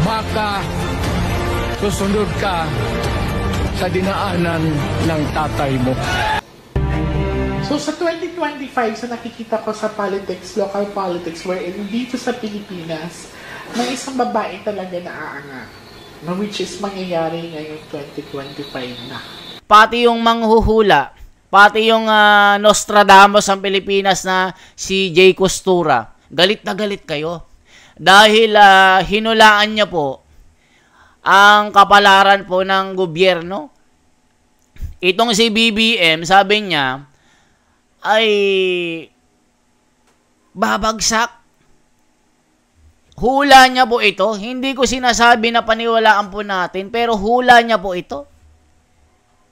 baka susunod ka sa dinaanan ng tatay mo. So sa 2025, sa nakikita ko sa politics, local politics, wherein dito sa Pilipinas, may isang babae talaga na aangat, which is mangyayari ngayong 2025 na. Pati yung manghuhula, pati yung Nostradamus ng Pilipinas na si Jay Costura, galit na galit kayo. Dahil hinulaan niya po ang kapalaran po ng gobyerno. Itong si BBM, sabi niya, ay babagsak. Hula niya po ito. Hindi ko sinasabi na paniwalaan po natin, pero hula niya po ito.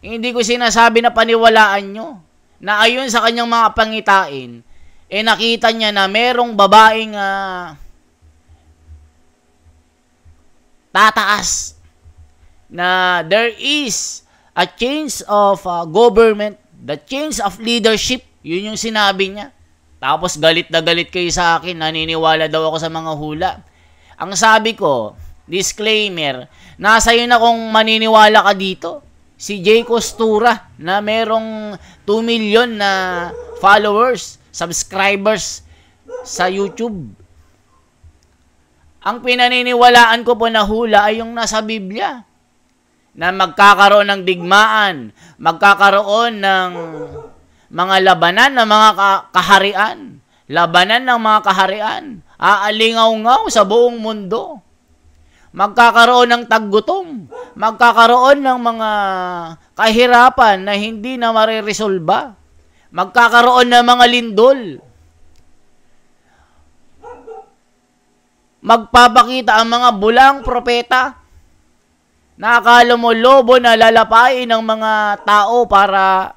Hindi ko sinasabi na paniwalaan nyo. Na ayon sa kanyang mga pangitain, nakita niya na merong babaeng tataas. Na there is a change of government, the change of leadership. Yun yung sinabi niya. Tapos galit na galit kayo sa akin, naniniwala daw ako sa mga hula. Ang sabi ko, disclaimer, nasa iyo na kung maniniwala ka dito. Si Jay Costura na merong 2 million na followers, subscribers sa YouTube. Ang pinaniniwalaan ko po na hula ay yung nasa Biblia. Na magkakaroon ng digmaan, magkakaroon ng mga labanan ng mga kaharian. Labanan ng mga kaharian. Aalingaw-ngaw sa buong mundo. Magkakaroon ng taggutom. Magkakaroon ng mga kahirapan na hindi na mariresolba. Magkakaroon ng mga lindol. Magpapakita ang mga bulang propeta na akala mo lobo na lalapain ng mga tao para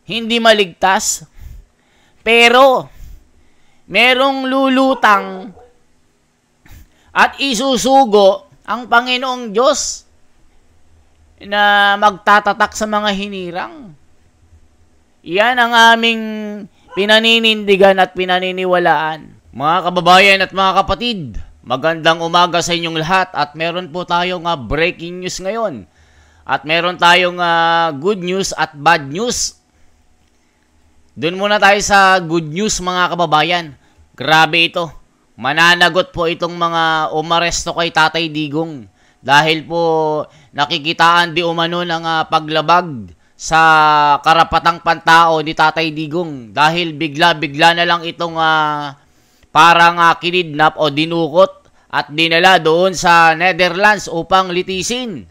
hindi maligtas. Pero, merong lulutang at isusugo ang Panginoong Diyos na magtatatak sa mga hinirang. Yan ang aming pinaninindigan at pinaniniwalaan. Mga kababayan at mga kapatid, magandang umaga sa inyong lahat at meron po tayong breaking news ngayon. At meron tayong good news at bad news. Doon muna tayo sa good news mga kababayan. Grabe ito. Mananagot po itong mga umaresto kay Tatay Digong. Dahil po nakikitaan di umano ng paglabag sa karapatang pantao ni Tatay Digong. Dahil bigla-bigla na lang itong parang kinidnap o dinukot at dinala doon sa Netherlands upang litisin.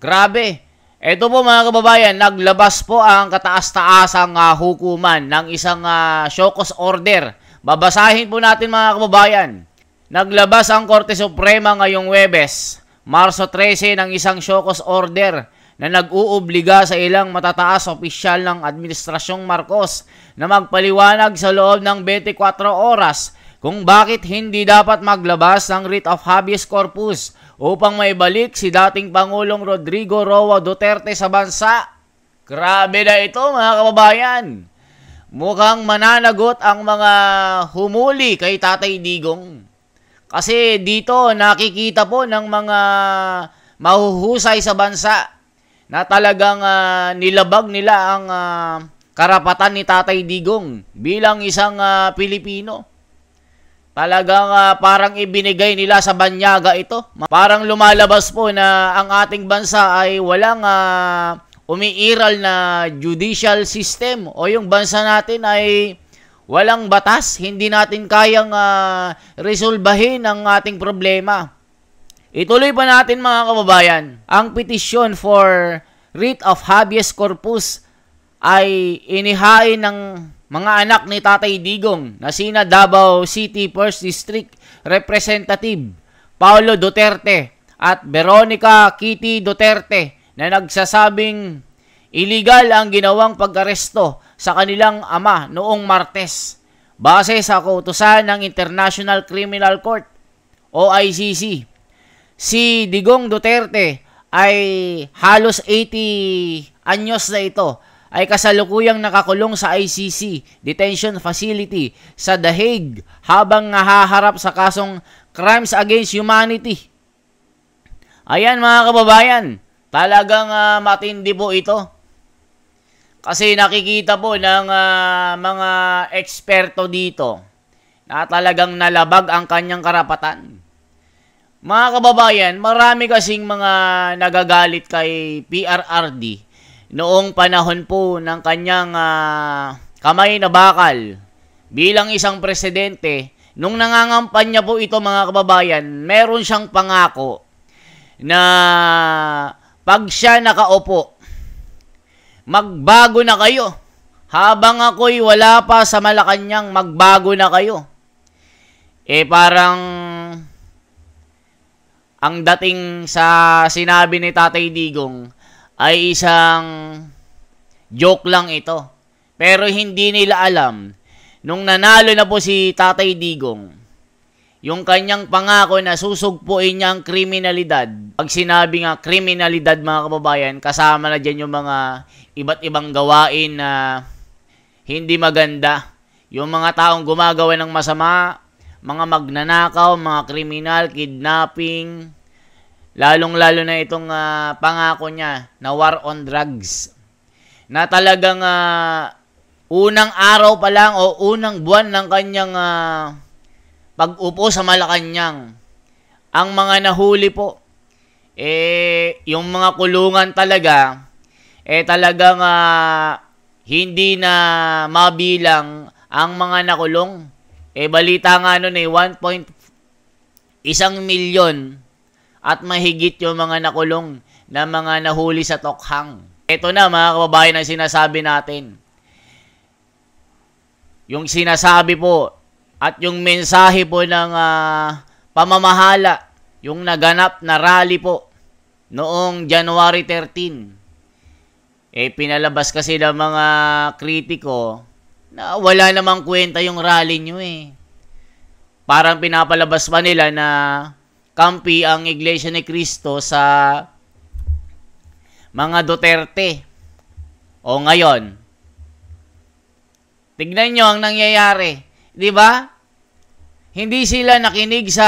Grabe. Ito po mga kababayan, naglabas po ang kataas-taasang hukuman ng isang show cause order. Babasahin po natin mga kababayan. Naglabas ang Korte Suprema ngayong Huwebes, Marso 13 ng isang show cause order na nag-uubliga sa ilang matataas opisyal ng Administrasyong Marcos na magpaliwanag sa loob ng 24 oras kung bakit hindi dapat maglabas ng writ of habeas corpus upang maibalik si dating Pangulong Rodrigo Roa Duterte sa bansa. Grabe na ito mga kababayan. Mukhang mananagot ang mga humuli kay Tatay Digong. Kasi dito nakikita po ng mga mahuhusay sa bansa na talagang nilabag nila ang karapatan ni Tatay Digong bilang isang Pilipino. Talagang parang ibinigay nila sa banyaga ito. Parang lumalabas po na ang ating bansa ay walang umiiral na judicial system o yung bansa natin ay walang batas. Hindi natin kayang resolbahin ang ating problema. Ituloy pa natin mga kababayan. Ang petisyon for writ of habeas corpus ay inihain ng mga anak ni Tatay Digong na sina Davao City 1st District Representative Paulo Duterte at Veronica Kitty Duterte na nagsasabing illegal ang ginawang pag-aresto sa kanilang ama noong Martes base sa kautusan ng International Criminal Court o ICC. Si Digong Duterte ay halos 80 anyos na ito ay kasalukuyang nakakulong sa ICC detention facility sa The Hague habang nahaharap sa kasong crimes against humanity. Ayan mga kababayan, talagang matindi po ito. Kasi nakikita po ng mga eksperto dito na talagang nalabag ang kanyang karapatan. Mga kababayan, marami kasing mga nagagalit kay PRRD noong panahon po ng kanyang kamay na bakal bilang isang presidente. Nung nangangampanya po ito mga kababayan, meron siyang pangako na pag siya nakaupo, magbago na kayo. Habang ako'y wala pa sa Malacanang, magbago na kayo. Parang ang dating sa sinabi ni Tatay Digong ay isang joke lang ito. Pero hindi nila alam, nung nanalo na po si Tatay Digong, yung kanyang pangako na susugpuin niya ang kriminalidad. Pag sinabi nga kriminalidad mga kababayan, kasama na dyan yung mga iba't ibang gawain na hindi maganda. Yung mga taong gumagawa ng masama, mga magnanakaw, mga kriminal, kidnapping, lalong-lalo na itong pangako niya na war on drugs. Na talagang unang araw pa lang o unang buwan ng kanyang pag-upo sa Malacanang, ang mga nahuli po, yung mga kulungan talaga, talagang hindi na mabilang ang mga nakulong. Balita nga nun 1.1 milyon at mahigit yung mga nakulong na mga nahuli sa Tokhang. Ito na mga kababayan ang sinasabi natin. Yung sinasabi po at yung mensahe po ng pamamahala, yung naganap na rally po noong January 13. Pinalabas kasi ng mga kritiko na wala namang kwenta yung rally nyo Parang pinapalabas pa nila na kampi ang Iglesia ni Cristo sa mga Duterte. O ngayon, tignan nyo ang nangyayari. Diba? Hindi sila nakinig sa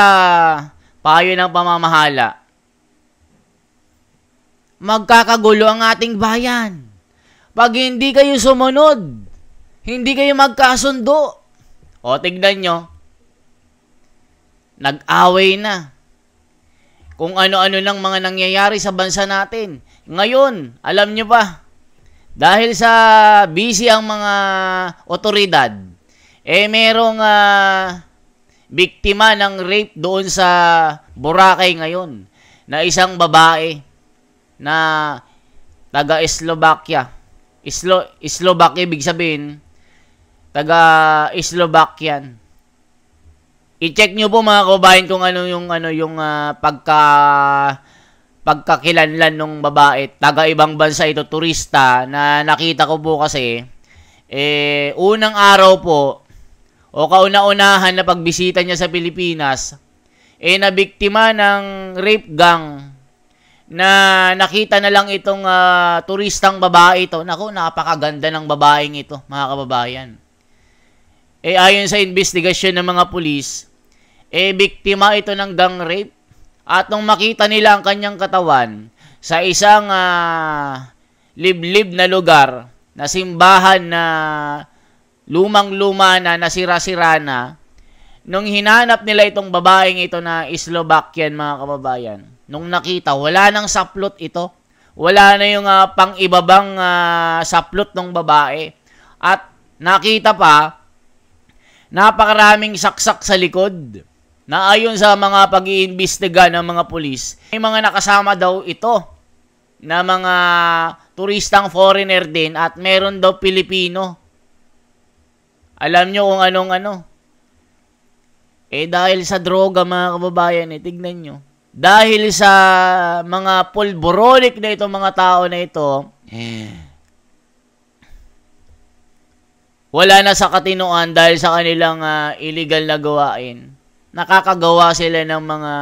payo ng pamamahala. Magkakagulo ang ating bayan. Pag hindi kayo sumunod, hindi kayo magkasundo. O, tignan nyo. Nag-away na. Kung ano-ano lang mga nangyayari sa bansa natin. Ngayon, alam nyo ba, dahil sa busy ang mga otoridad, merong biktima ng rape doon sa Boracay ngayon na isang babae na taga-Slovakia. Slovakia, ibig sabihin, taga-Slovakian. I-check nyo po mga kababayan kung ano yung pagkakilanlan ng babae. Taga-ibang bansa ito, turista, na nakita ko po kasi, unang araw po, o kauna-unahan na pagbisita niya sa Pilipinas, nabiktima ng rape gang na nakita na lang itong turistang babae ito. Naku, napakaganda ng babaeng ito, mga kababayan. Ayon sa investigasyon ng mga pulis, biktima ito ng gang rape. At nung makita nila ang kanyang katawan sa isang liblib na lugar, na simbahan na lumang-luma na, nasira-sira na, nung hinanap nila itong babaeng ito na Slovakian, mga kababayan, nung nakita, wala nang saplot ito. Wala na yung pang-ibabang saplot ng babae. At nakita pa, napakaraming saksak sa likod. Na ayon sa mga pag-iimbestiga ng mga pulis, may mga nakasama daw ito na mga turistang foreigner din at meron daw Pilipino. Alam nyo kung anong-ano. Dahil sa droga, mga kababayan, tignan nyo. Dahil sa mga pulboronic na itong mga tao na ito, wala na sa katinoan dahil sa kanilang illegal na gawain. Nakakagawa sila ng mga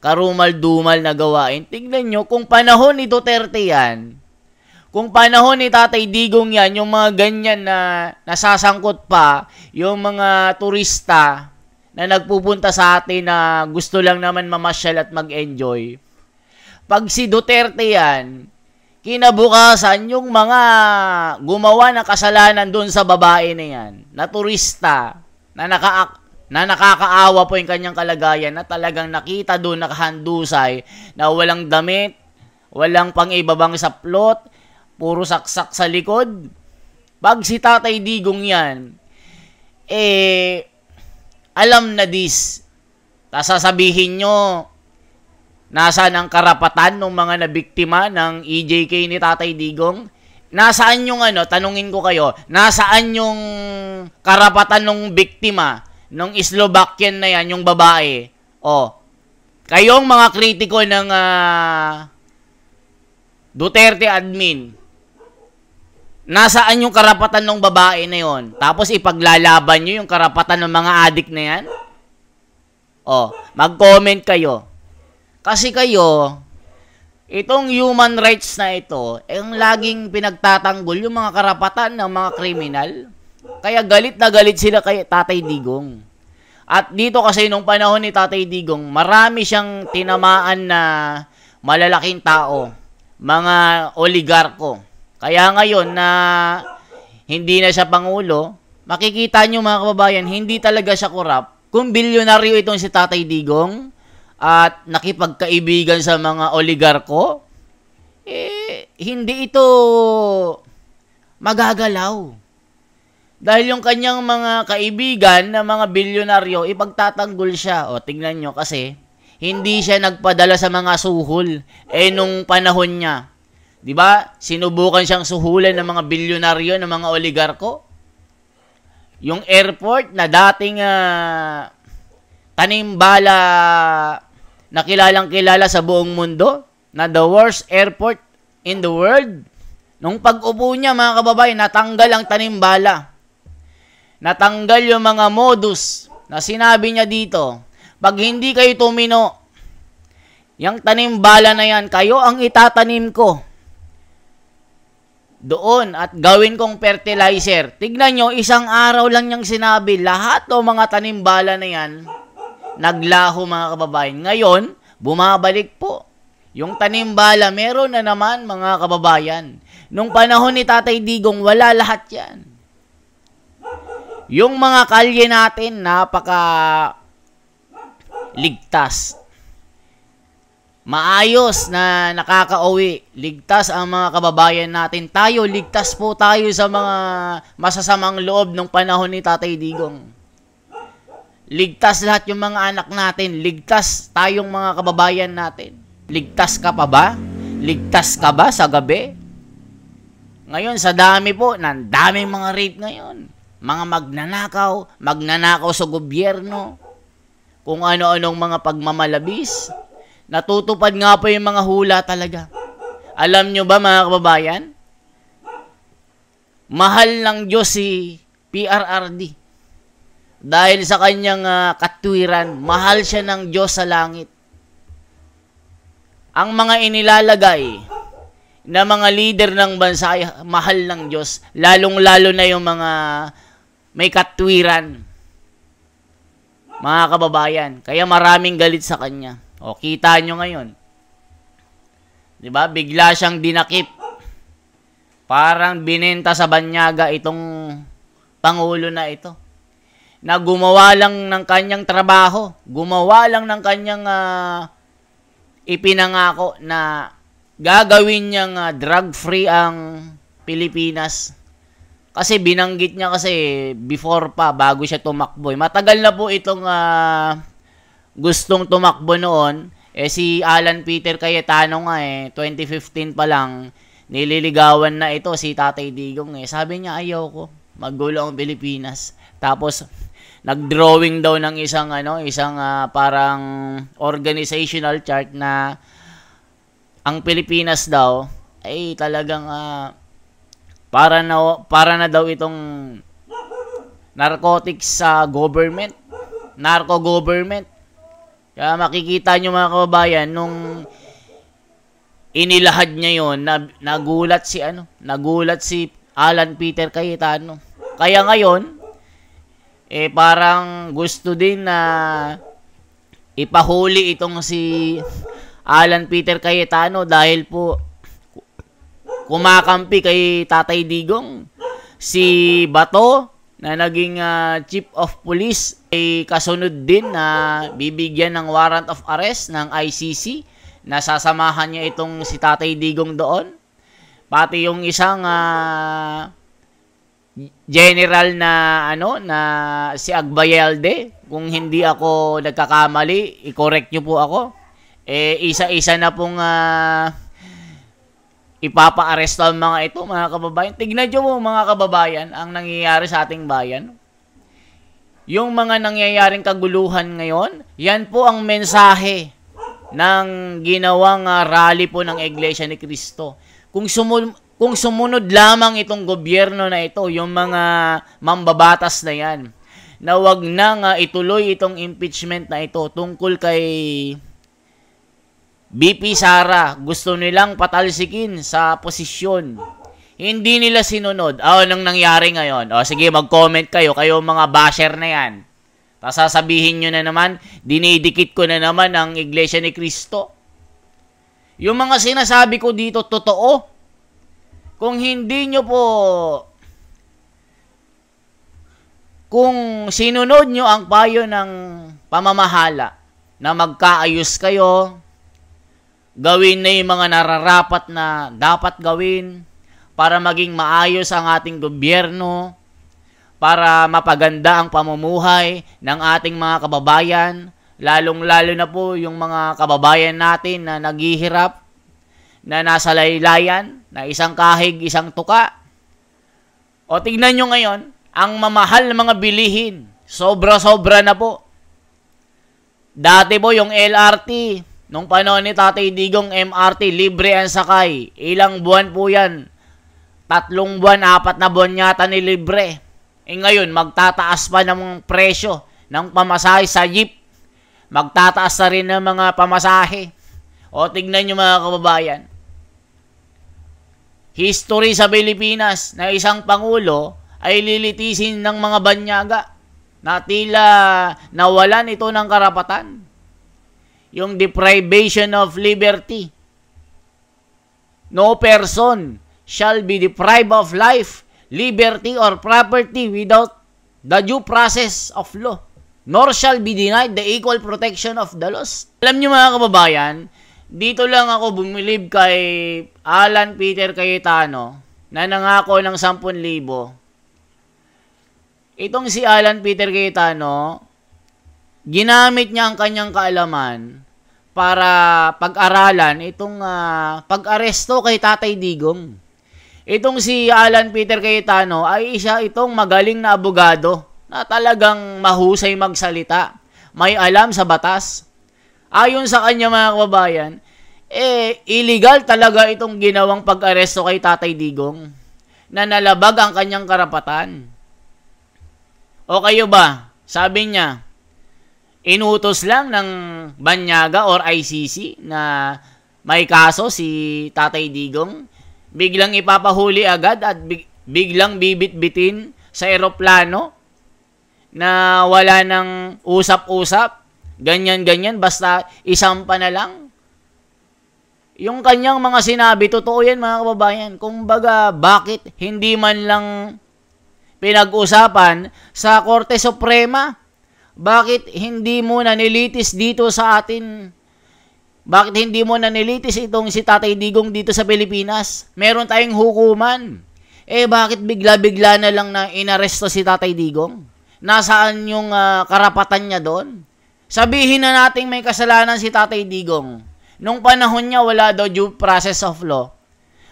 karumal-dumal na gawain. Tignan nyo, kung panahon ni Duterte yan, kung panahon ni Tatay Digong yan, yung mga ganyan na nasasangkot pa, yung mga turista na nagpupunta sa atin na gusto lang naman mamasyal at mag-enjoy. Pag si Duterte yan, kinabukasan yung mga gumawa ng kasalanan doon sa babae na yan, na turista, na nakakaawa po yung kanyang kalagayan, na talagang nakita doon nakahandusay, na walang damit, walang pang-ibabang saplot, puro saksak sa likod. Pag si Tatay Digong yan, alam na this. Sasabihin nyo, nasaan ang karapatan ng mga nabiktima ng EJK ni Tatay Digong? Nasaan yung tanungin ko kayo, nasaan yung karapatan ng biktima ng Slovakian na yan, yung babae? Kayong mga kritiko ng Duterte admin, nasaan yung karapatan ng babae na yon? Tapos ipaglalaban nyo yung karapatan ng mga adik na yan? Mag-comment kayo. Kasi kayo, itong human rights na ito, ang laging pinagtatanggol yung mga karapatan ng mga kriminal. Kaya galit na galit sila kay Tatay Digong. At dito kasi nung panahon ni Tatay Digong, marami siyang tinamaan na malalaking tao, mga oligarko. Kaya ngayon na hindi na siya pangulo, makikita nyo mga kababayan, hindi talaga siya korap. Kung bilyonaryo itong si Tatay Digong, at nakipagkaibigan sa mga oligarko, hindi ito magagalaw. Dahil yung kanyang mga kaibigan na mga bilyonaryo, ipagtatanggol siya. Tingnan nyo kasi, hindi siya nagpadala sa mga suhol. Nung panahon niya, di ba? Sinubukan siyang suhulan ng mga bilyonaryo, ng mga oligarko. Yung airport na dating tanimbala na kilalang-kilala sa buong mundo, na the worst airport in the world. Nung pag-upo niya, mga kababayan, natanggal ang tanimbala. Natanggal yung mga modus na sinabi niya dito. Pag hindi kayo tumino, yung tanimbala na yan, kayo ang itatanim ko doon at gawin kong fertilizer. Tignan nyo, isang araw lang niyang sinabi, lahat o mga tanimbala na yan, naglaho mga kababayan. Ngayon, bumabalik po. Yung tanimbala, meron na naman mga kababayan. Nung panahon ni Tatay Digong, wala lahat yan. Yung mga kalye natin, napaka ligtas. Maayos na nakakauwi. Ligtas ang mga kababayan natin. Tayo, ligtas po tayo sa mga masasamang loob ng panahon ni Tatay Digong. Ligtas lahat yung mga anak natin. Ligtas tayong mga kababayan natin. Ligtas ka pa ba? Ligtas ka ba sa gabi? Ngayon, sa dami po, daming mga rape ngayon. Mga magnanakaw sa gobyerno. Kung ano-anong mga pagmamalabis. Natutupad nga po yung mga hula talaga. Alam nyo ba mga kababayan? Mahal ng Diyos si PRRD. Dahil sa kanyang katwiran, mahal siya ng Diyos sa langit. Ang mga inilalagay na mga leader ng bansa ay mahal ng Diyos. Lalong-lalo na yung mga may katwiran. Mga kababayan. Kaya maraming galit sa kanya. Kita nyo ngayon. Diba? Bigla siyang dinakip. Parang binenta sa banyaga itong pangulo na ito. Na gumawa lang ng kanyang trabaho. Gumawa lang ng kanyang ipinangako na gagawin niyang drug-free ang Pilipinas. Kasi binanggit niya kasi before pa, bago siya tumakbo. Matagal na po itong gustong tumakbo noon. Si Alan Peter Cayetano nga 2015 pa lang, nililigawan na ito si Tatay Digong Sabi niya, ayaw ko, maggulo ang Pilipinas. Tapos, nag-drawing daw ng isang parang organizational chart na ang Pilipinas daw ay talagang para na daw itong narcotics sa government, narco-government. Kaya makikita nyo mga kababayan, nung inilahad niya yon, nagulat si Alan Peter Cayetano. Kaya ngayon, parang gusto din na ipahuli itong si Alan Peter Cayetano dahil po kumakampi kay Tatay Digong. Si Bato na naging Chief of Police ay kasunod din na bibigyan ng warrant of arrest ng ICC na sasamahan niya itong si Tatay Digong doon. Pati yung isang general na na si Agbayalde, kung hindi ako nagkakamali, i-correct niyo po ako. Isa-isa na pong ipapa-arresto ang mga ito, mga kababayan. Tignan nyo po, mga kababayan, ang nangyayari sa ating bayan. Yung mga nangyayaring kaguluhan ngayon, yan po ang mensahe ng ginawang rally po ng Iglesia ni Cristo. Kung sumunod lamang itong gobyerno na ito, yung mga mambabatas na yan, na wag nang ituloy itong impeachment na ito tungkol kay BP Sara, gusto nilang patalsikin sa posisyon. Hindi nila sinunod. Anong nangyari ngayon? Sige, mag-comment kayo mga basher na yan. Tapos sasabihin nyo na naman, dinidikit ko na naman ang Iglesia ni Cristo. Yung mga sinasabi ko dito, totoo. Kung hindi nyo po, kung sinunod nyo ang payo ng pamamahala, na magkaayos kayo, gawin na yung mga nararapat na dapat gawin para maging maayos ang ating gobyerno, para mapaganda ang pamumuhay ng ating mga kababayan, lalong-lalo na po yung mga kababayan natin na naghihirap, na nasa laylayan, na isang kahig, isang tuka. O tignan nyo ngayon, ang mamahal na mga bilihin, sobra-sobra na po. Dati po yung LRT, nung panahon ni Tatay Digong, MRT, libre ang sakay. Ilang buwan po yan? 3 buwan, 4 na buwan yata ni libre. Ngayon, magtataas pa ng presyo ng pamasahe sa jeep. Magtataas na rin ng mga pamasahe. O tignan nyo mga kababayan. History sa Pilipinas na isang pangulo ay lilitisin ng mga banyaga na tila nawalan ito ng karapatan. Yung deprivation of liberty. No person shall be deprived of life, liberty, or property without the due process of law, nor shall be denied the equal protection of the laws. Alam niyo mga kababayan, dito lang ako bumilib kay Alan Peter Cayetano na nangako ng 10,000. Itong si Alan Peter Cayetano, ginamit niya ang kanyang kaalaman para pag-aralan itong pag-aresto kay Tatay Digong. Itong si Alan Peter Cayetano ay isa itong magaling na abogado na talagang mahusay magsalita. May alam sa batas. Ayon sa kanya mga kababayan, illegal talaga itong ginawang pag-aresto kay Tatay Digong na nalabag ang kanyang karapatan. O kayo ba? Sabi niya, inutos lang ng Banyaga or ICC na may kaso si Tatay Digong, biglang ipapahuli agad at biglang bibit-bitin sa eroplano na wala nang usap-usap, ganyan-ganyan, basta isampa na lang. Yung kanyang mga sinabi, totoo yan mga kababayan. Kumbaga, bakit hindi man lang pinag-usapan sa Korte Suprema? Bakit hindi mo nanilitis dito sa atin? Bakit hindi mo nanilitis itong si Tatay Digong dito sa Pilipinas? Meron tayong hukuman. Bakit bigla-bigla na lang na inaresto si Tatay Digong? Nasaan yung karapatan niya doon? Sabihin na natin may kasalanan si Tatay Digong. Nung panahon niya, wala daw due process of law.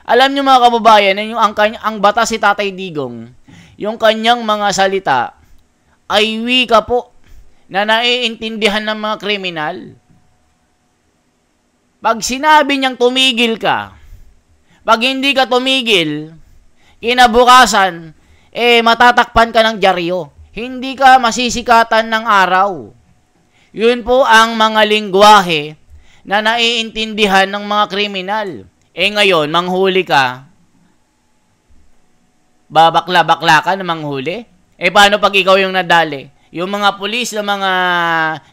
Alam niyo mga kababayan, ang batas si Tatay Digong, yung kanyang mga salita, ay wika po na naiintindihan ng mga kriminal. Pag sinabi niyang tumigil ka, pag hindi ka tumigil, kinabukasan, matatakpan ka ng dyaryo. Hindi ka masisikatan ng araw. Yun po ang mga lingwahe na naiintindihan ng mga kriminal. Ngayon, manghuli ka, babakla-bakla ka na manghuli? Paano pag ikaw yung nadali? Yung mga pulis na mga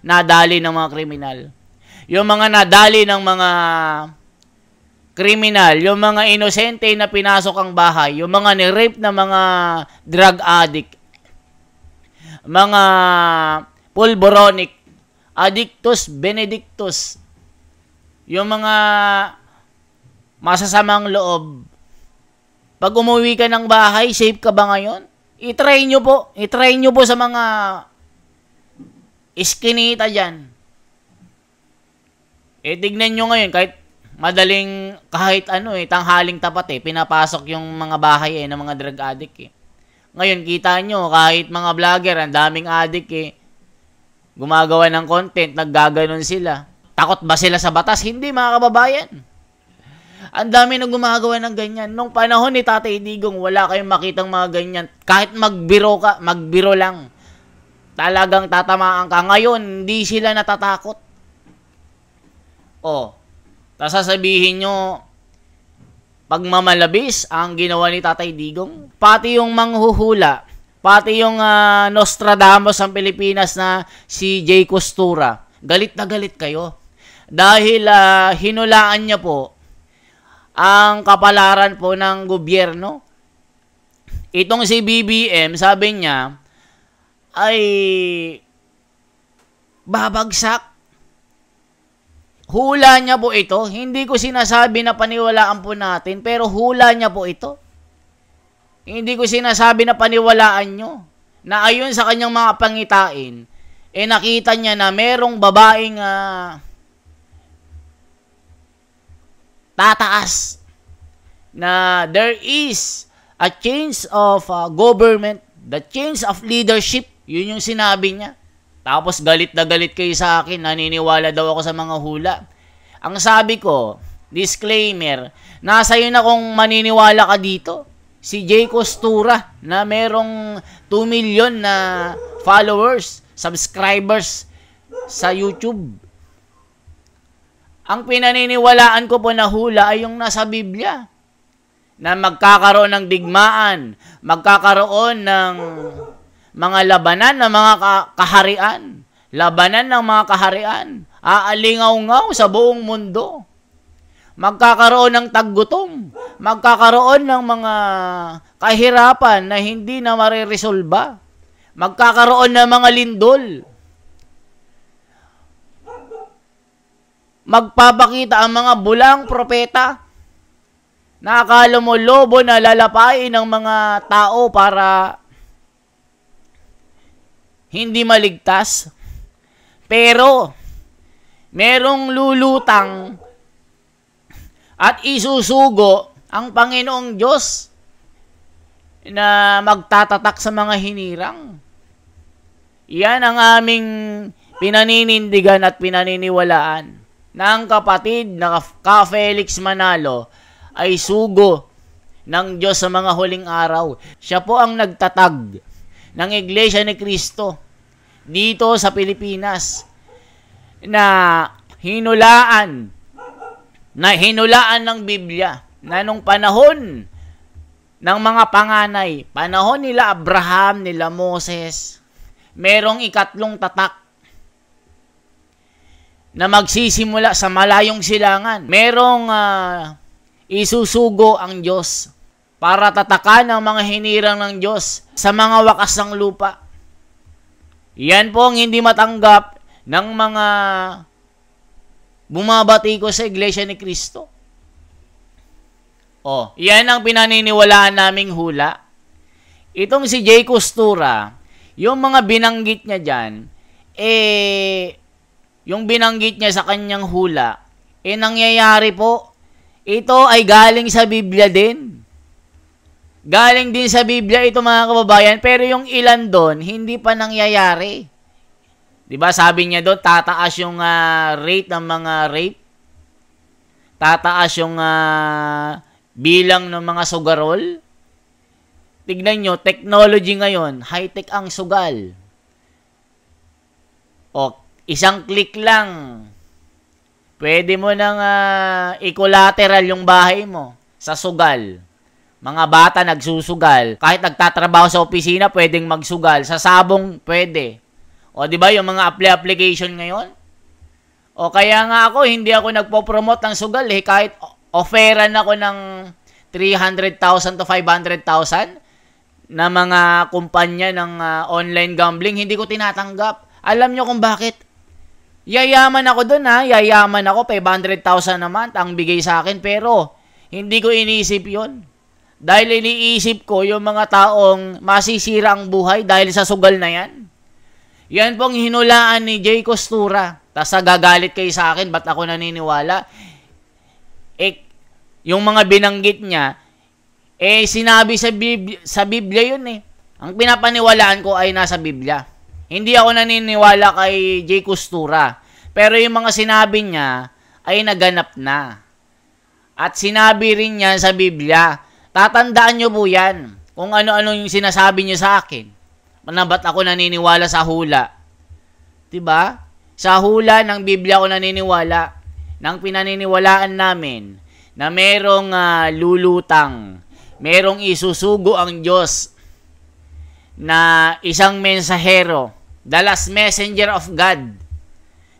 nadali ng mga kriminal. Yung mga nadali ng mga kriminal, yung mga inosente na pinasok ang bahay, yung mga ni-rape na mga drug addict, mga pulboronic, addictus, benedictus, yung mga masasamang loob. Pag umuwi ka ng bahay, safe ka ba ngayon? I-try nyo po. I-try nyo po sa mga iskinita dyan. Tignan nyo ngayon, kahit tanghaling tapat pinapasok yung mga bahay ng mga drug addict Ngayon, kita nyo, kahit mga vlogger, ang daming addict gumagawa ng content, naggaganon sila. Takot ba sila sa batas? Hindi, mga kababayan. Ang dami na gumagawa ng ganyan. Nung panahon ni Tatay Digong, wala kayong makitang mga ganyan. Kahit magbiro ka, magbiro lang. Talagang tatamaan ka. Ngayon, hindi sila natatakot. Tapos sasabihin nyo, pagmamalabis ang ginawa ni Tatay Digong. Pati yung manghuhula, pati yung Nostradamus ng Pilipinas na si Jay Costura, galit na galit kayo. Dahil hinulaan niya po ang kapalaran po ng gobyerno. Itong si BBM, sabi niya, ay babagsak. Hula niya po ito. Hindi ko sinasabi na paniwalaan po natin, pero hula niya po ito. Hindi ko sinasabi na paniwalaan nyo. Na ayon sa kanyang mga pangitain, nakita niya na merong babaeng tataas na there is a change of government, the change of leadership. Yun yung sinabi niya. Tapos galit na galit kayo sa akin, naniniwala daw ako sa mga hula. Ang sabi ko, disclaimer, nasa iyo na kung maniniwala ka dito. Si Jay Costura na merong 2 million na followers, subscribers sa YouTube. Ang pinaniniwalaan ko po na hula ay yung nasa Biblia. Na magkakaroon ng digmaan, magkakaroon ng mga labanan ng mga kaharian. Labanan ng mga kaharian. Aalingaw-ngaw sa buong mundo. Magkakaroon ng taggutom. Magkakaroon ng mga kahirapan na hindi na mariresolba. Magkakaroon ng mga lindol. Magpapakita ang mga bulang propeta na akala mo lobo na lalapain ng mga tao para hindi maligtas. Pero, merong lulutang at isusugo ang Panginoong Diyos na magtatatak sa mga hinirang. Yan ang aming pinaninindigan at pinaniniwalaan na ang kapatid na Ka Felix Manalo ay sugo ng Diyos sa mga huling araw. Siya po ang nagtatag ng Iglesia ni Cristo dito sa Pilipinas na hinulaan ng Biblia na nung panahon ng mga panganay, panahon nila Abraham, nila Moses, merong ikatlong tatak na magsisimula sa malayong silangan. Merong isusugo ang Diyos para tatakan ang mga hinirang ng Diyos sa mga wakas ng lupa. Yan po ang hindi matanggap ng mga bumabati ko sa Iglesia ni Cristo. Yan ang pinaniniwalaan naming hula. Itong si Jay Costura, yung mga binanggit niya dyan, yung binanggit niya sa kanyang hula, nangyayari po. Ito ay galing sa Biblia din. Galing din sa Biblia ito mga kababayan, pero yung ilan doon, hindi pa nangyayari. Diba sabi niya doon, tataas yung rate ng mga rape. Tataas yung bilang ng mga sugarol. Tignan nyo, technology ngayon, high-tech ang sugal. Isang click lang, pwede mo nang i-collateral yung bahay mo sa sugal. Mga bata nagsusugal. Kahit nagtatrabaho sa opisina, pwedeng magsugal. Sa sabong, pwede. O, di ba, yung mga application ngayon? O, kaya nga ako, hindi ako nagpo-promote ng sugal eh. Kahit offeran ako ng 300,000 to 500,000 na mga kumpanya ng online gambling, hindi ko tinatanggap. Alam nyo kung bakit? Yayaman ako dun ha. Yayaman ako, 500,000 naman ang bigay sa akin. Pero, hindi ko iniisip yon. Dahil iniisip ko yung mga taong masisira ang buhay dahil sa sugal na yan. Yan pong hinulaan ni Jay Costura. Tapos gagalit kayo sa akin, ba't ako naniniwala? Yung mga binanggit niya, sinabi sa Biblia yun eh. Ang pinapaniwalaan ko ay nasa Biblia. Hindi ako naniniwala kay Jay Costura. Pero yung mga sinabi niya ay naganap na. At sinabi rin niya sa Biblia. Tatandaan nyo po yan kung ano-ano yung sinasabi niyo sa akin. Na ba't ako naniniwala sa hula? Diba? Sa hula ng Biblia ako naniniwala. Nang pinaniniwalaan namin na merong lulutang, merong isusugo ang Diyos na isang mensahero, the last messenger of God,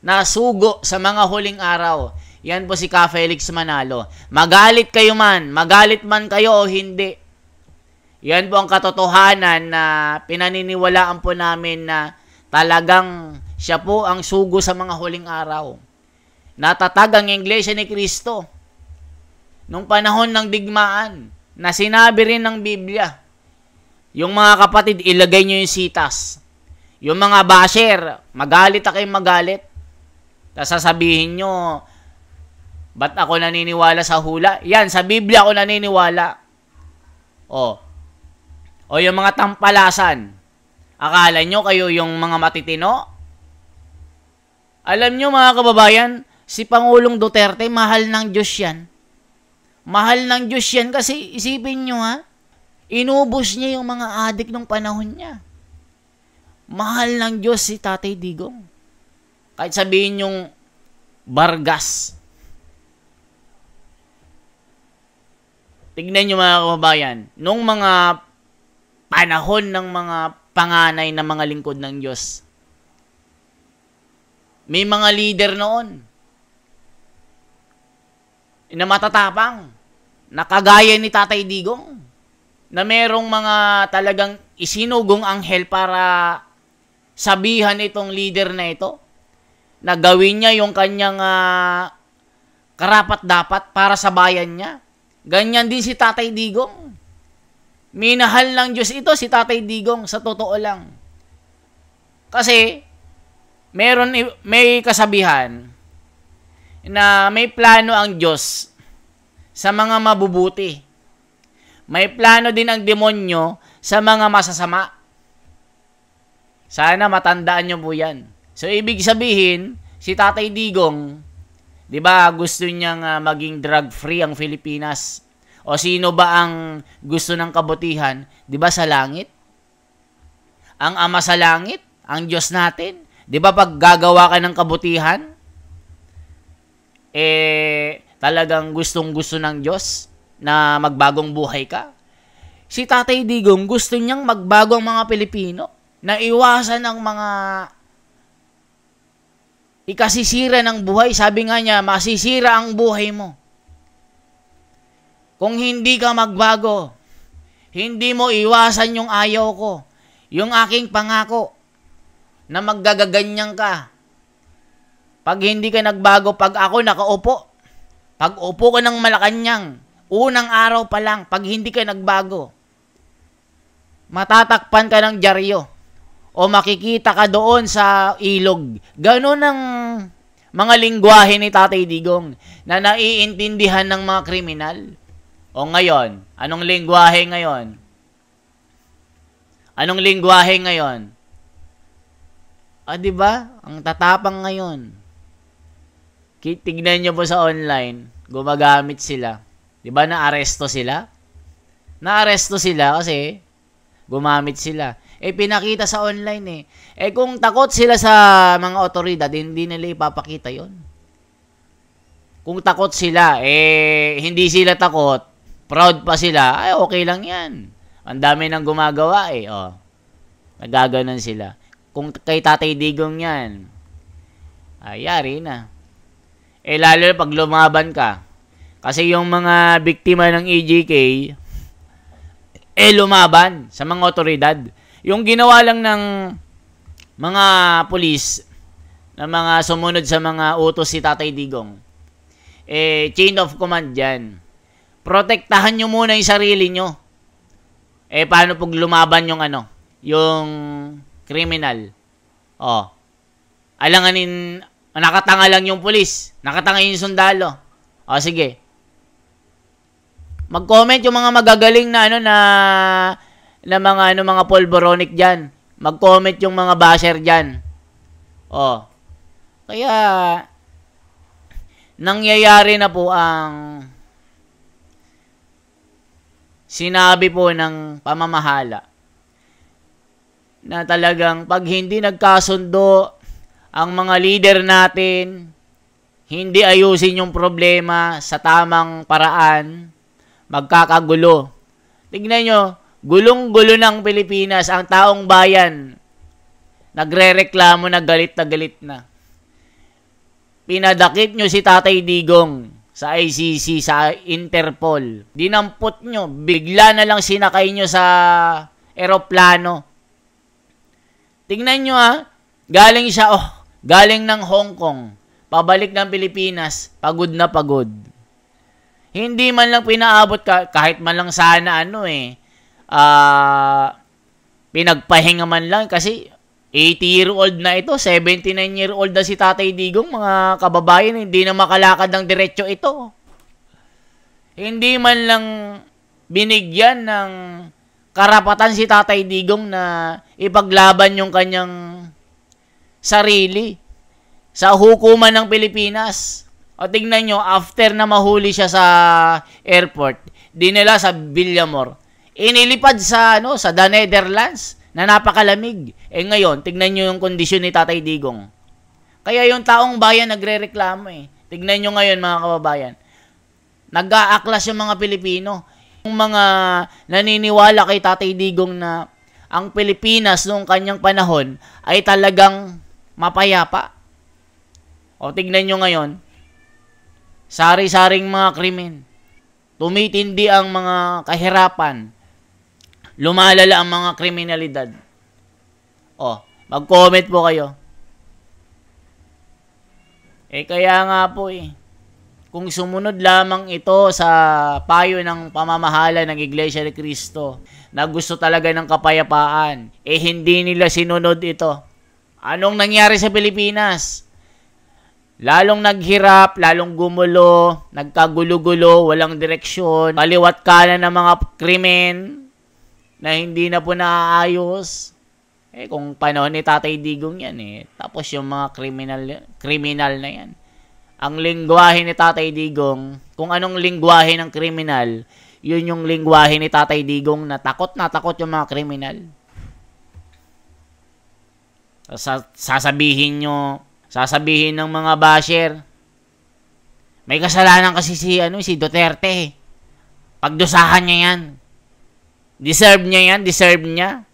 na sugo sa mga huling araw. Yan po si Ka Felix Manalo. Magalit kayo man, magalit man kayo o hindi. Yan po ang katotohanan na pinaniniwalaan po namin na talagang siya po ang sugo sa mga huling araw. Natatag ang Iglesia ni Cristo nung panahon ng digmaan na sinabi rin ng Biblia. Yung mga kapatid, ilagay nyo yung sitas. Yung mga basher, magalit na kayong magalit. Tapos sasabihin nyo, ba't ako naniniwala sa hula? Yan, sa Biblia ako naniniwala. O yung mga tampalasan. Akala nyo kayo yung mga matitino? Alam nyo mga kababayan, si Pangulong Duterte, mahal ng Diyos yan. Mahal ng Diyos yan kasi isipin nyo ha, inubos niya yung mga adik ng panahon niya. Mahal ng Diyos si Tatay Digong. Kahit sabihin yung Bargas. Tignan nyo mga kababayan, nung mga panahon ng mga panganay na mga lingkod ng Diyos, may mga leader noon na matatapang, na kagaya ni Tatay Digong, na merong mga talagang isinugong anghel para sabihan itong leader na ito, na gawin niya yung kanyang karapat-dapat para sa bayan niya. Ganyan din si Tatay Digong. Minahal ng Diyos ito si Tatay Digong, sa totoo lang. Kasi, may kasabihan na may plano ang Diyos sa mga mabubuti. May plano din ang demonyo sa mga masasama. Sana matandaan nyo po yan. So, ibig sabihin, si Tatay Digong, di ba, gusto niyang maging drug-free ang Pilipinas. O sino ba ang gusto ng kabutihan? Di ba sa langit? Ang Ama sa langit, ang Diyos natin. Di ba pag gagawa ka ng kabutihan, talagang gustong-gusto ng Diyos na magbagong buhay ka? Si Tatay Digong, gusto niyang magbago ang mga Pilipino, na iwasan ang mga ikasisira ng buhay. Sabi nga niya, masisira ang buhay mo kung hindi ka magbago. Hindi mo iwasan yung ayaw ko, yung aking pangako, na maggagaganyan ka. Pag hindi ka nagbago, pag ako nakaupo, pag upo ka ng Malacanang, unang araw pa lang, pag hindi ka nagbago, matatakpan ka ng dyaryo o makikita ka doon sa ilog. Ganon ang mga lingwahe ni Tatay Digong na naiintindihan ng mga kriminal. O ngayon, anong lingwahe ngayon? Anong lingwahe ngayon? Di ba? Ang tatapang ngayon. Tignan nyo po sa online, gumagamit sila. Di ba naaresto sila? Naaresto sila kasi gumamit sila. Pinakita sa online kung takot sila sa mga otoridad, hindi nila ipapakita yon. Kung takot sila, hindi sila takot, proud pa sila, okay lang yan. Ang dami nang gumagawa Nagaganon sila. kung kay Tatay Digong yan, yari na. Lalo pag lumaban ka. Kasi yung mga biktima ng EJK, lumaban sa mga otoridad. Yung ginawa lang ng mga pulis na mga sumunod sa mga utos si Tatay Digong, chain of command yan. Protektahan nyo muna yung sarili nyo. Paano pag lumaban yung yung criminal? Alanganin, nakatanga lang yung pulis, nakatanga yung sundalo. Sige. Mag-comment yung mga magagaling na na mga polboronic diyan. Mag-comment yung mga basher diyan. Kaya nangyayari na po ang sinabi po ng pamamahala na talagang pag hindi nagkasundo ang mga leader natin, hindi ayusin yung problema sa tamang paraan, magkakagulo. Tignan nyo, gulong-gulo ng Pilipinas, ang taong bayan nagrereklamo na galit na. Pinadakip nyo si Tatay Digong sa ICC, sa Interpol. Dinampot nyo, bigla na lang sinakay nyo sa eroplano. Tingnan nyo galing siya, galing ng Hong Kong, pabalik ng Pilipinas, pagod na pagod. Hindi man lang pinaabot kahit man lang sana pinagpahinga man lang kasi 80-year-old na ito, 79-year-old na si Tatay Digong, mga kababayan, hindi na makalakad ng diretso ito. Hindi man lang binigyan ng karapatan si Tatay Digong na ipaglaban yung kanyang sarili sa hukuman ng Pilipinas. Tignan nyo, after na mahuli siya sa airport, dinala sa Villamor, inilipad sa The Netherlands na napakalamig. Ngayon, tignan nyo yung kondisyon ni Tatay Digong. Kaya yung taong bayan nagrereklamo Tignan nyo ngayon mga kababayan. Nag-aaklas yung mga Pilipino. Yung mga naniniwala kay Tatay Digong na ang Pilipinas noong kanyang panahon ay talagang mapayapa. Tignan nyo ngayon, sari-saring mga krimen. Tumitindi ang mga kahirapan. Lumalala ang mga kriminalidad. Mag-comment po kayo. Kaya nga po kung sumunod lamang ito sa payo ng pamamahala ng Iglesia ni Cristo na gusto talaga ng kapayapaan, hindi nila sinunod ito. Anong nangyari sa Pilipinas? Lalong naghirap, lalong gumulo, nagkagulo-gulo, walang direksyon, kaliwat kanan ng mga krimen na hindi na po naaayos. Kung panahon ni Tatay Digong yan Tapos yung mga kriminal na yan. Ang lingwahe ni Tatay Digong, kung anong lingwahe ng kriminal, yun yung lingwahe ni Tatay Digong na takot yung mga kriminal. Sasabihin ng mga basher, may kasalanan kasi si Duterte. Pagdusahan niya yan. Deserve niya.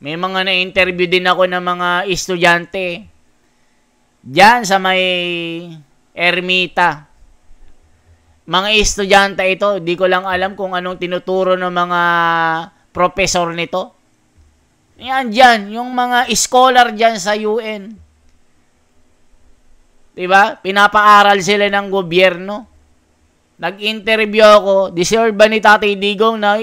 May mga na-interview din ako ng mga estudyante diyan sa may Ermita. Mga estudyante ito, di ko lang alam kung anong tinuturo ng mga professor nito. Yan dyan, yung mga scholar dyan sa UN. Diba? Pinapaaral sila ng gobyerno. Nag-interview ako, deserve ba ni Tatay Digong na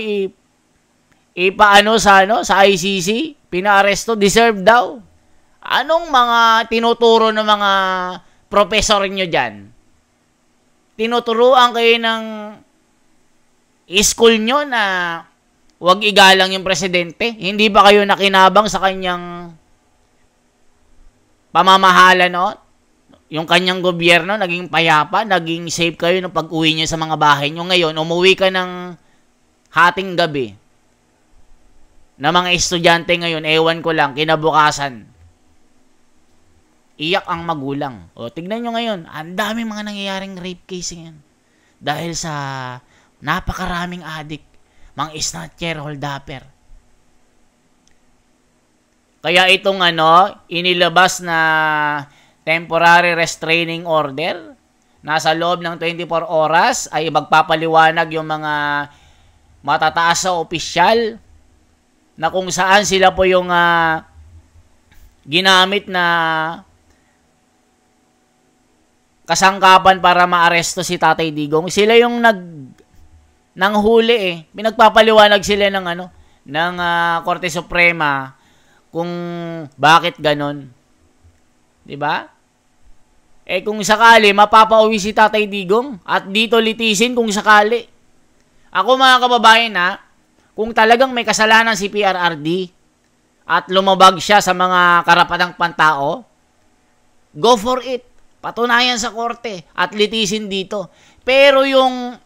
sa ICC? Pinaaresto, deserve daw. Anong mga tinuturo ng mga professor nyo dyan? Tinuturuan kayo ng school nyo na huwag igalang yung presidente? Hindi ba kayo nakinabang sa kanyang pamamahala yung kanyang gobyerno, naging payapa, naging safe kayo nung pag-uwi niya sa mga bahay nyo. Ngayon, umuwi ka ng hating gabi na mga estudyante ngayon, ewan ko lang, kinabukasan, iyak ang magulang. Tignan nyo ngayon, ang dami mga nangyayaring rape case yan. Dahil sa napakaraming adik, mga snatcher, holdupper. Kaya itong inilabas na temporary restraining order, nasa loob ng 24 oras ay magpapaliwanag yung mga matataas sa opisyal na kung saan sila po yung ginamit na kasangkapan para maaresto si Tatay Digong. Sila yung nanghuli eh. Pinagpapaliwanag sila ng Korte Suprema kung bakit ganon. 'Di ba? Eh kung sakali mapapauwi si Tatay Digong at dito litisin kung sakali. Ako mga kababayan kung talagang may kasalanan si PRRD at lumabag siya sa mga karapatang pantao, go for it. Patunayan sa korte at litisin dito. Pero yung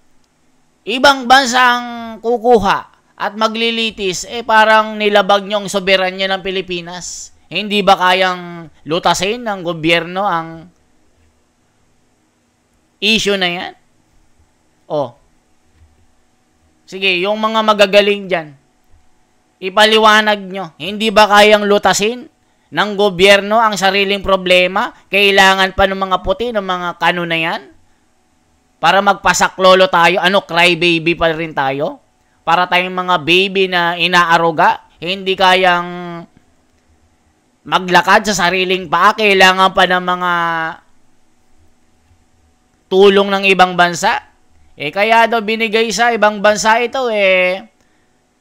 ibang bansang kukuha at maglilitis, parang nilabag niyong soberanya ng Pilipinas. Hindi ba kayang lutasin ng gobyerno ang issue na yan? Sige, yung mga magagaling dyan, ipaliwanag nyo. Hindi ba kayang lutasin ng gobyerno ang sariling problema? Kailangan pa ng mga puti, ng mga kano na yan? Para magpasaklolo tayo? Cry baby pa rin tayo? Para tayong mga baby na inaaruga? Hindi kayang maglakad sa sariling paa? Kailangan pa ng mga tulong ng ibang bansa? Kaya daw binigay sa ibang bansa ito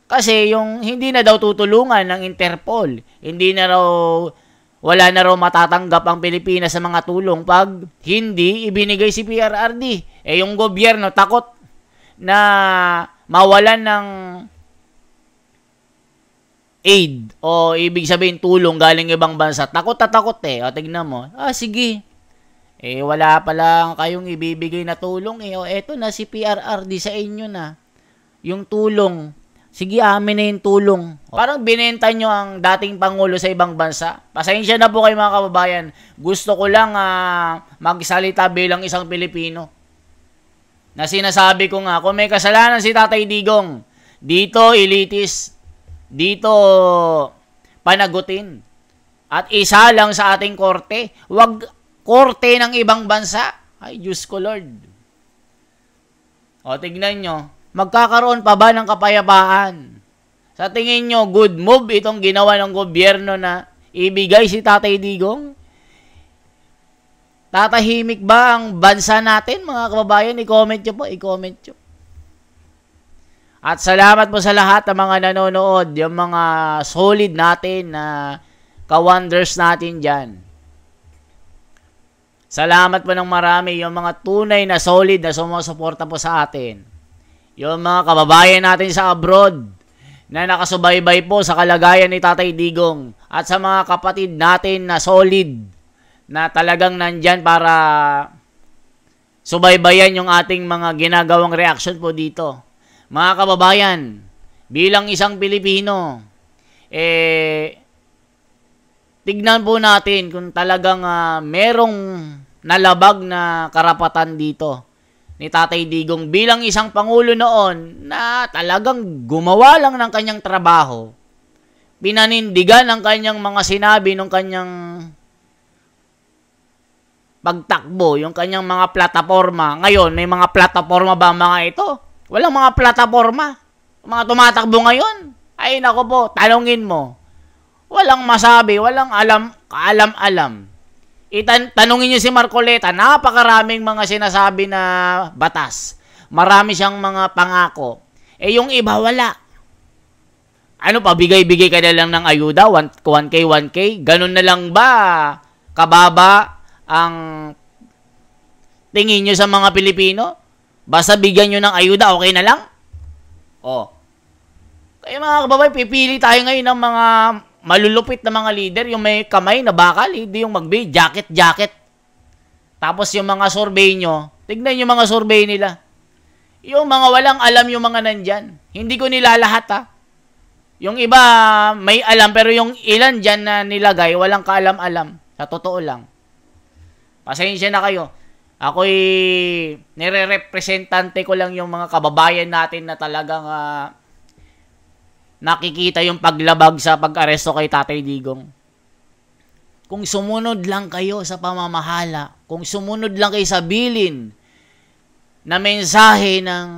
kasi yung hindi na daw tutulungan ng Interpol, wala na raw matatanggap ang Pilipinas sa mga tulong pag hindi ibinigay si PRRD. Yung gobyerno takot na mawalan ng aid o ibig sabihin tulong galing ibang bansa. Takot na takot tignan mo. Sige. Wala pa lang kayong ibibigay na tulong. Eto na si PRRD sa inyo na. Yung tulong. Sige, amin na yung tulong. Parang binenta nyo ang dating Pangulo sa ibang bansa. Pasensya na po kayo mga kababayan. Gusto ko lang magsalita bilang isang Pilipino. Na sinasabi ko kung may kasalanan si Tatay Digong, dito ilitis, dito panagutin. At isa lang sa ating korte. Wag korte ng ibang bansa. Ay, Diyos ko Lord. Tignan nyo. Magkakaroon pa ba ng kapayapaan? Sa tingin nyo, good move itong ginawa ng gobyerno na ibigay si Tatay Digong? Tatahimik ba ang bansa natin, mga kababayan? I-comment nyo po, i-comment nyo. At salamat po sa lahat ng mga nanonood, yung mga solid natin na ka-wonders natin dyan. Salamat po ng marami yung mga tunay na solid na sumusuporta po sa atin. Yung mga kababayan natin sa abroad na nakasubaybay po sa kalagayan ni Tatay Digong at sa mga kapatid natin na solid na talagang nandyan para subaybayan yung ating mga ginagawang reaction po dito. Mga kababayan, bilang isang Pilipino, tignan po natin kung talagang merong nalabag na karapatan dito ni Tatay Digong bilang isang Pangulo noon na talagang gumawa lang ng kanyang trabaho. Pinanindigan ang kanyang mga sinabi ng kanyang pagtakbo, yung kanyang mga plataforma. Ngayon, may mga plataforma ba mga ito? Walang mga plataforma. Mga tumatakbo ngayon. Ay, nako po, tanungin mo. Walang masabi, walang kaalam-alam. Tanungin niyo si Marcoleta, napakaraming mga sinasabi na batas. Marami siyang mga pangako. Yung iba, wala. Bigay-bigay ka na lang ng ayuda, 1K, 1K? Ganun na lang ba kababa ang tingin nyo sa mga Pilipino? Basta bigyan nyo ng ayuda, okay na lang? Kaya mga kababay, pipili tayo ngayon ng mga malulupit na mga leader, yung may kamay na bakal, hindi yung jacket. Tapos yung mga survey nyo, tignan yung mga survey nila. Yung mga walang alam yung mga nandyan. Hindi ko nilalahat Yung iba may alam, pero yung ilan dyan na nilagay, walang kaalam-alam. Sa totoo lang. Pasensya na kayo. Ako'y nire-representante ko lang yung mga kababayan natin na talagang nakikita yung paglabag sa pag-aresto kay Tatay Digong. Kung sumunod lang kayo sa pamamahala, kung sumunod lang kayo sa bilin na mensahe ng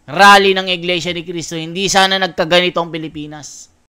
rally ng Iglesia ni Cristo, hindi sana nagkaganito ang Pilipinas.